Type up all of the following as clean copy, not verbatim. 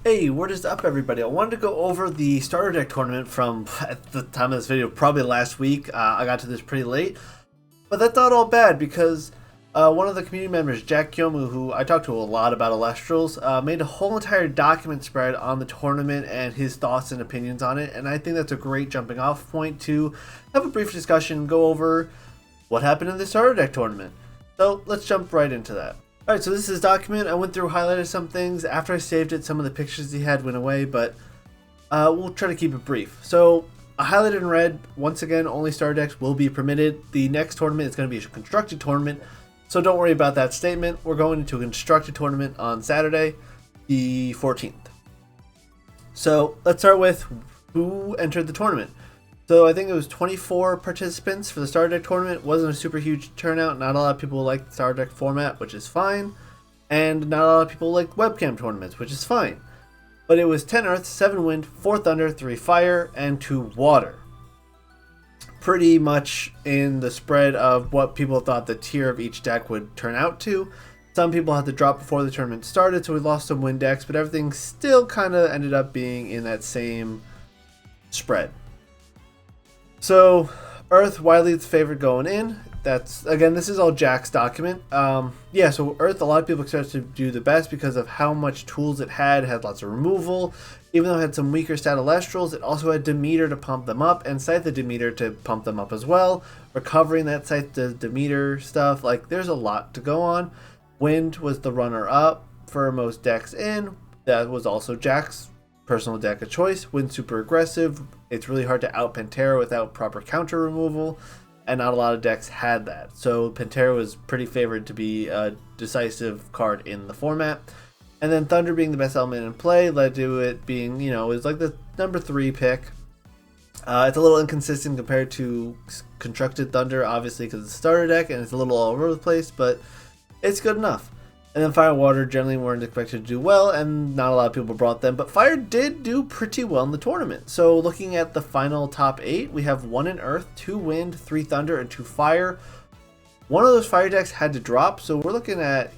Hey, what is up, everybody? I wanted to go over the starter deck tournament from, at the time of this video, probably last week. I got to this pretty late, but that's not all bad because one of the community members, Jackyomu, who I talked to a lot about Elestrals, made a whole entire document spread on the tournament and his thoughts and opinions on it, and I think that's a great jumping off point to have a brief discussion, go over what happened in the starter deck tournament. So let's jump right into that. Alright, so this is his document. I went through, highlighted some things. After I saved it, some of the pictures he had went away, but we'll try to keep it brief. So, I highlighted in red, once again, only starter decks will be permitted. The next tournament is going to be a constructed tournament, so don't worry about that statement. We're going into a constructed tournament on Saturday, the 14th. So, let's start with who entered the tournament. So I think it was 24 participants for the Starter Deck tournament. It wasn't a super huge turnout. Not a lot of people like the Starter Deck format, which is fine. And not a lot of people like webcam tournaments, which is fine. But it was 10 Earth, 7 Wind, 4 Thunder, 3 Fire, and 2 Water. Pretty much in the spread of what people thought the tier of each deck would turn out to. Some people had to drop before the tournament started, so we lost some Wind decks, but everything still kind of ended up being in that same spread. So, Earth widely its favorite going in. That's, again, this is all Jack's document. Yeah, so Earth, a lot of people expected to do the best because of how much tools it had. It had lots of removal. Even though it had some weaker stat Elestrals, it also had Demeter to pump them up and Scythe the Demeter to pump them up as well. Recovering that Scythe the Demeter stuff. Like, there's a lot to go on. Wind was the runner-up for most decks in. That was also Jack's personal deck of choice. Wind super aggressive. It's really hard to out Pantera without proper counter removal, and not a lot of decks had that. So Pantera was pretty favored to be a decisive card in the format. And then Thunder being the best element in play led to it being, it was like the number 3 pick. It's a little inconsistent compared to constructed Thunder, obviously because it's a starter deck and it's a little all over the place, but it's good enough. And then Fire and Water generally weren't expected to do well, and not a lot of people brought them. But Fire did do pretty well in the tournament. So looking at the final top 8, we have 1 in Earth, 2 Wind, 3 Thunder, and 2 Fire. One of those Fire decks had to drop, so we're looking at,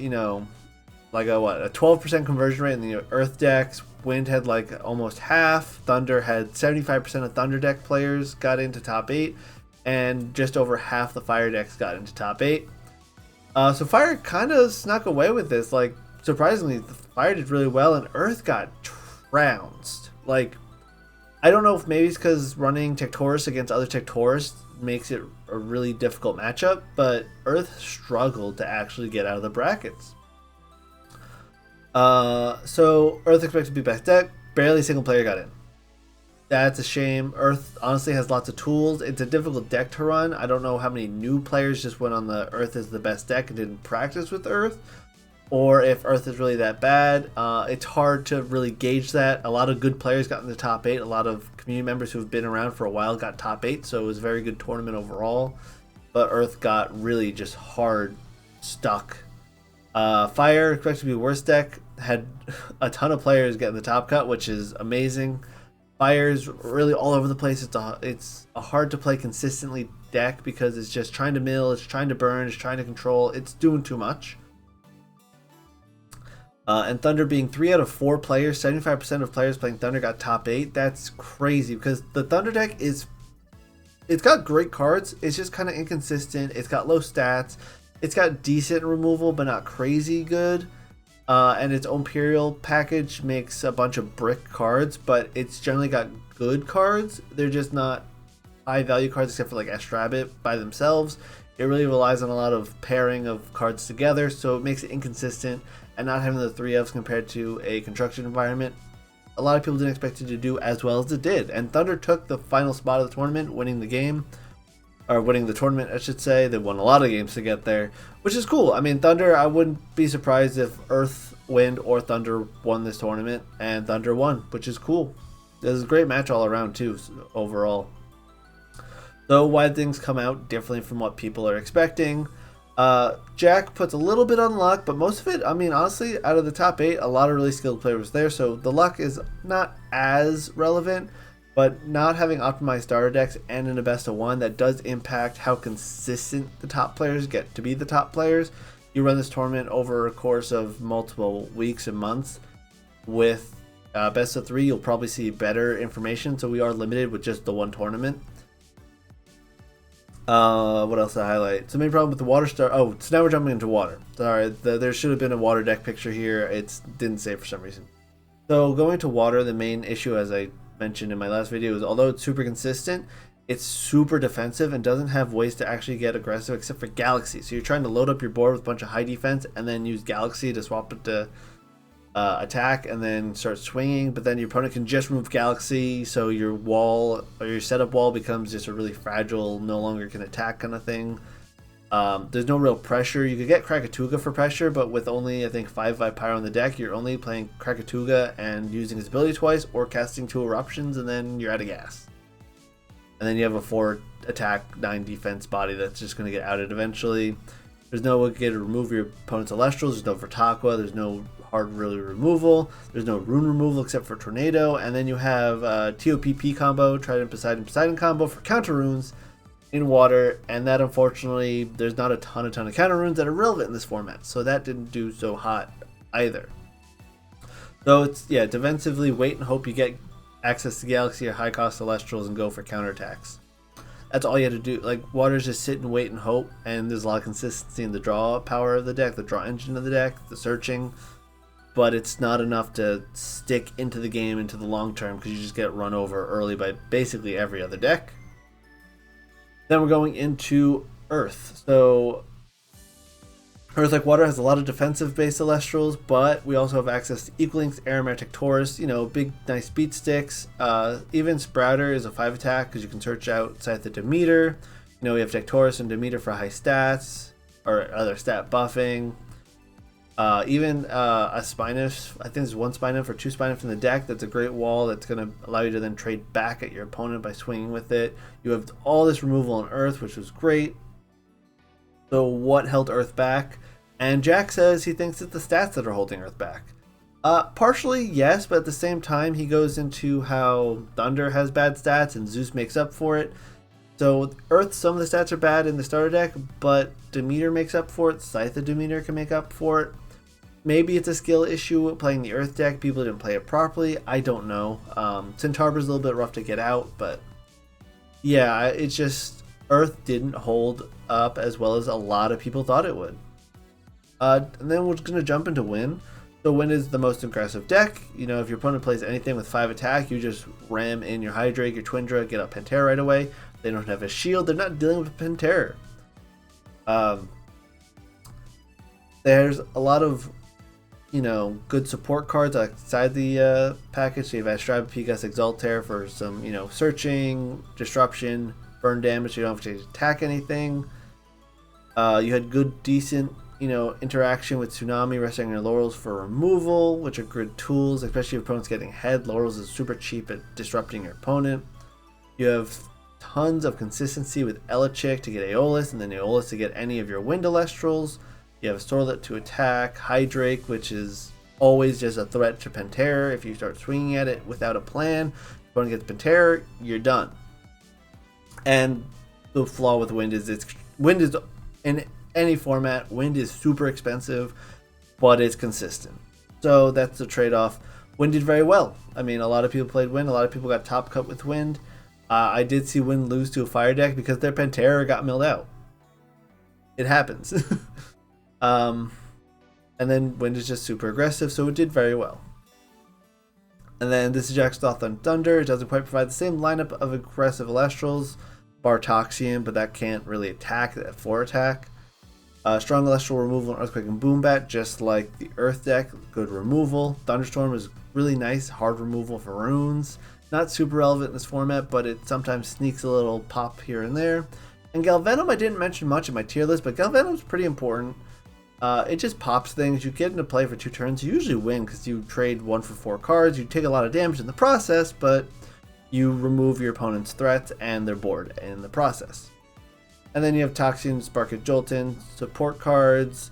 like a 12% conversion rate in the Earth decks. Wind had like almost half. Thunder had 75% of Thunder deck players got into top 8, and just over half the Fire decks got into top 8. So Fire kind of snuck away with this. Like, surprisingly, the Fire did really well, and Earth got trounced. Like, I don't know if maybe it's because running Tectorus against other Tectorus makes it a really difficult matchup, but Earth struggled to actually get out of the brackets. So Earth expected to be best deck. Barely a single player got in. That's a shame. Earth honestly has lots of tools. It's a difficult deck to run. I don't know how many new players just went on the Earth is the best deck and didn't practice with Earth, or if Earth is really that bad. It's hard to really gauge that. A lot of good players got in the top 8. A lot of community members who have been around for a while got top 8, so it was a very good tournament overall. But Earth got really just hard stuck. Fire, expected to be worst deck, had a ton of players get in the top cut, which is amazing. Fire's really all over the place. It's a hard to play consistently deck because it's just trying to mill, it's trying to burn, it's trying to control, it's doing too much. And Thunder being 3 out of 4 players, 75% of players playing Thunder got top 8. That's crazy because the Thunder deck it's got great cards. It's just kind of inconsistent. It's got low stats. It's got decent removal, but not crazy good. And its Imperial package makes a bunch of brick cards, but it's generally got good cards. They're just not high value cards except for like Astrabbit by themselves. It really relies on a lot of pairing of cards together, so it makes it inconsistent, and not having the 3Fs compared to a construction environment. A lot of people didn't expect it to do as well as it did, and Thunder took the final spot of the tournament, winning the game. Or winning the tournament, I should say. They won a lot of games to get there, which is cool. I mean, Thunder, I wouldn't be surprised if Earth, Wind, or Thunder won this tournament, and Thunder won, which is cool. It was a great match all around, too, overall. Though, why things come out differently from what people are expecting. Jack puts a little bit on luck, but most of it, I mean, honestly, out of the top 8, a lot of really skilled players there, so the luck is not as relevant. But not having optimized starter decks and in a best of 1, that does impact how consistent the top players get to be the top players. You run this tournament over a course of multiple weeks and months with Best of 3, you'll probably see better information, so we are limited with just the one tournament. What else to highlight? So main problem with the water star. Oh, so now we're jumping into water. Sorry, there should have been a water deck picture here. It didn't save for some reason. So going to water, the main issue, as I mentioned in my last video, is although it's super consistent, it's super defensive and doesn't have ways to actually get aggressive except for Galaxy. So you're trying to load up your board with a bunch of high defense and then use Galaxy to swap it to attack and then start swinging, but then your opponent can just remove Galaxy, so your wall or your setup wall becomes just a really fragile, no longer can attack kind of thing. There's no real pressure. You could get Krakatuga for pressure, but with only I think 5/5 Pyro on the deck, you're only playing Krakatuga and using his ability twice or casting 2 eruptions, and then you're out of gas. And then you have a 4 attack, 9 defense body that's just going to get outed eventually. There's no way to remove your opponent's Elestrals. There's no Vertakwa. There's no hard really removal. There's no rune removal except for Tornado. And then you have TOPP combo, Trident Poseidon combo for counter runes in water. And that, unfortunately, there's not a ton of counter runes that are relevant in this format. So that didn't do so hot either. So it's, yeah, defensively, wait and hope you get access to Galaxy or high cost Elestrals and go for counterattacks. That's all you had to do. Like, water's just sit and wait and hope, and there's a lot of consistency in the draw power of the deck, the draw engine of the deck, the searching, but it's not enough to stick into the game into the long term because you just get run over early by basically every other deck. Then we're going into Earth. So Earth, like water, has a lot of defensive based Elestrals, but we also have access to Equalinks, Aromatic Taurus, you know, big nice beat sticks. Even Sprouter is a 5 attack because you can search out Scythe of Demeter. You know, we have Taurus and Demeter for high stats or other stat buffing. Even a Spinif, I think there's 1 Spinif or 2 Spinif in the deck. That's a great wall that's going to allow you to then trade back at your opponent by swinging with it. You have all this removal on Earth, which was great. So what held Earth back? And Jack says he thinks it's the stats that are holding Earth back. Partially, yes, but at the same time, he goes into how Thunder has bad stats and Zeus makes up for it. So Earth, some of the stats are bad in the starter deck, but Demeter makes up for it. Scythe of Demeter can make up for it. Maybe it's a skill issue playing the Earth deck. People didn't play it properly. I don't know. Centaur's a little bit rough to get out, but yeah, it's just Earth didn't hold up as well as a lot of people thought it would. And then we're going to jump into Wind. So Wind is the most aggressive deck. You know, if your opponent plays anything with 5 attack, you just ram in your Hydrake, your Twindra, get up Pantera right away. They don't have a shield. They're not dealing with Pantera. There's a lot of, you know, good support cards outside the package. So you have Astraba, Pegas, Exaltair for some, you know, searching, disruption, burn damage. So you don't have to attack anything. You had good, decent, you know, interaction with Tsunami, resting on your Laurels for removal, which are good tools, especially if opponent's getting ahead. Laurels is super cheap at disrupting your opponent. You have tons of consistency with Elichick to get Aeolus, and then Aeolus to get any of your Wind Elestrals. You have Storlet to attack, Hydrake, which is always just a threat to Pantera. If you start swinging at it without a plan, opponent gets Pantera, you're done. And the flaw with Wind is Wind is in any format, Wind is super expensive, but it's consistent. So that's the trade-off. Wind did very well. I mean, a lot of people played Wind. A lot of people got top cut with Wind. I did see Wind lose to a Fire deck because their Pantera got milled out. It happens. And then Wind is just super aggressive, so it did very well. And then this is Jack's thought on Thunder. It doesn't quite provide the same lineup of aggressive Elestrals, bar Toxian, but that can't really attack at 4 attack. Strong Celestial removal on Earthquake and Boombat, just like the Earth deck, good removal. Thunderstorm is really nice, hard removal for runes. Not super relevant in this format, but it sometimes sneaks a little pop here and there. And Galvenom I didn't mention much in my tier list, but Galvenom is pretty important. It just pops things. You get into play for 2 turns, you usually win because you trade 1 for 4 cards. You take a lot of damage in the process, but you remove your opponent's threats and their board in the process. And then you have Toxian, Sparkit, Jolton, support cards.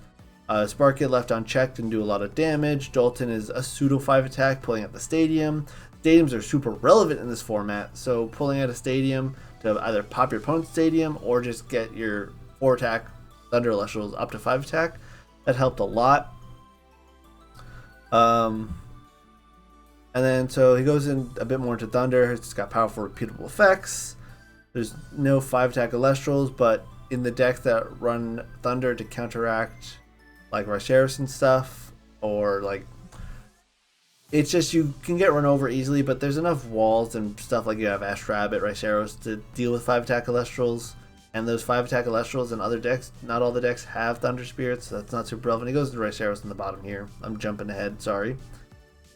Sparkit left unchecked and do a lot of damage. Jolton is a pseudo 5 attack, pulling out the Stadium. Stadiums are super relevant in this format, so pulling out a Stadium to either pop your opponent's Stadium or just get your 4 attack Thunder Elestrals up to 5 attack, that helped a lot. And then so he goes in a bit more into Thunder. It's got powerful repeatable effects. There's no 5-attack Elestrals, but in the deck that run Thunder to counteract like Rhyceros and stuff, or like it's just you can get run over easily, but there's enough walls and stuff like you have Ash Rabbit, Rhyceros to deal with 5-attack Elestrals. And those 5-attack Elestrals in other decks, not all the decks have Thunder Spirits, so that's not super relevant. He goes to Rhyceros in the bottom here. I'm jumping ahead, sorry.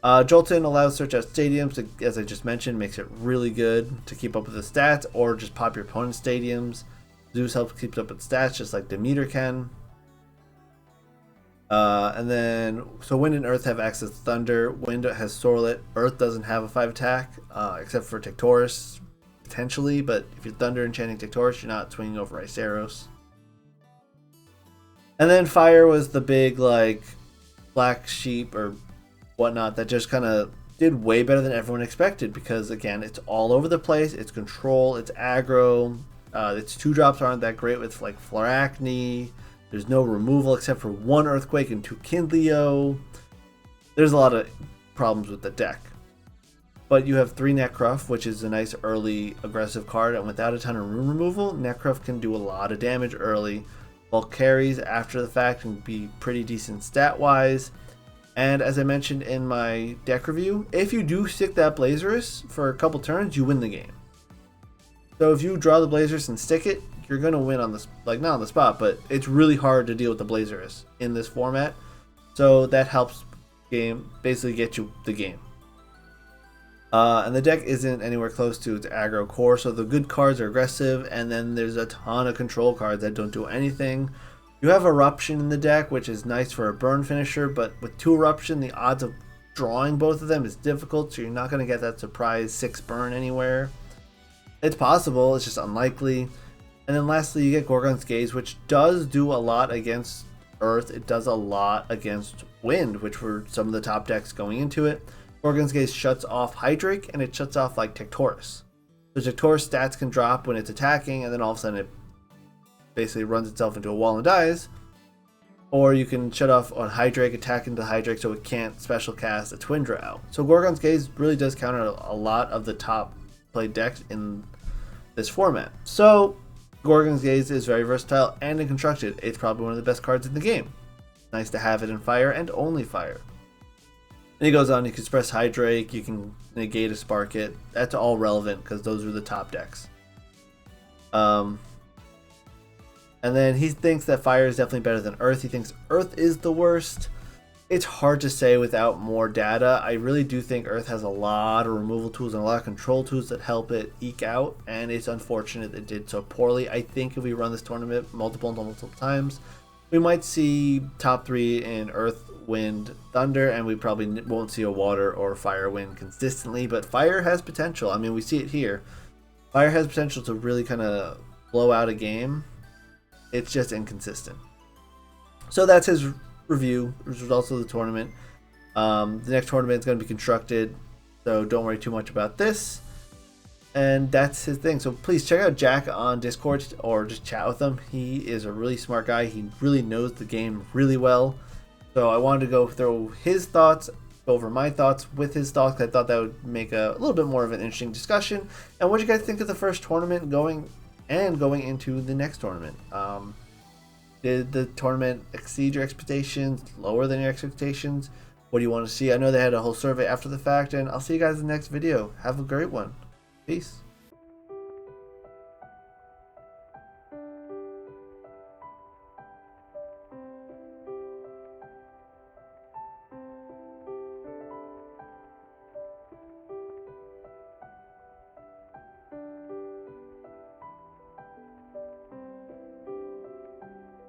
Jolton allows search out stadiums, to, as I just mentioned, makes it really good to keep up with the stats, or just pop your opponent's stadiums. Zeus helps keep up with stats, just like Demeter can. And then, so Wind and Earth have access to Thunder. Wind has Sorlet. Earth doesn't have a 5-attack, except for Tectorus, potentially. But if you're Thunder enchanting Tectorus, you're not swinging over Rhyceros. And then Fire was the big, like, black sheep or whatnot that just kind of did way better than everyone expected, because again, it's all over the place. It's control, it's aggro, its 2-drops aren't that great with like Floracne. There's no removal except for 1 Earthquake and 2 Kindleo. There's a lot of problems with the deck, but you have 3 Nekruff, which is a nice early aggressive card, and without a ton of rune removal, Nekruff can do a lot of damage early, while carries after the fact can be pretty decent stat wise. And as I mentioned in my deck review, if you do stick that Blazerus for a couple turns, you win the game. So if you draw the Blazerus and stick it, you're going to win on this, like not on the spot, but it's really hard to deal with the Blazerus in this format. So that helps basically get you the game. And the deck isn't anywhere close to its aggro core, so the good cards are aggressive, and then there's a ton of control cards that don't do anything. You have Eruption in the deck, which is nice for a burn finisher, but with 2 Eruption, the odds of drawing both of them is difficult, so you're not going to get that surprise 6 burn anywhere. It's possible, it's just unlikely. And then lastly, you get Gorgon's Gaze, which does do a lot against Earth. It does a lot against Wind, which were some of the top decks going into it. Gorgon's Gaze shuts off Hydrake, and it shuts off like Tectorus. So Tectorus stats can drop when it's attacking, and then all of a sudden it basically runs itself into a wall and dies. Or you can shut off on Hydrake, attack into Hydrake so it can't special cast a Twindra out. So Gorgon's Gaze really does counter a lot of the top played decks in this format. So Gorgon's Gaze is very versatile, and in Constructed, it's probably one of the best cards in the game. Nice to have it in Fire and only Fire. And he goes on, you can suppress Hydrake, you can negate a Spark It. That's all relevant because those are the top decks. And then he thinks that Fire is definitely better than Earth. He thinks Earth is the worst. It's hard to say without more data. I really do think Earth has a lot of removal tools and a lot of control tools that help it eke out, and it's unfortunate it did so poorly. I think if we run this tournament multiple times, we might see top 3 in Earth, Wind, Thunder, and we probably won't see a Water or Fire win consistently, but Fire has potential. I mean, we see it here. Fire has potential to really kind of blow out a game. It's just inconsistent. So that's his review, results of the tournament. The next tournament is going to be Constructed, so don't worry too much about this. And that's his thing. So please check out Jack on Discord or just chat with him. He is a really smart guy. He really knows the game really well. So I wanted to go through his thoughts, go over my thoughts with his thoughts. I thought that would make a little bit more of an interesting discussion. And what do you guys think of the first tournament going into the next tournament? Did the tournament exceed your expectations, lower than your expectations? What do you want to see? I know they had a whole survey after the fact, and I'll see you guys in the next video. Have a great one. Peace.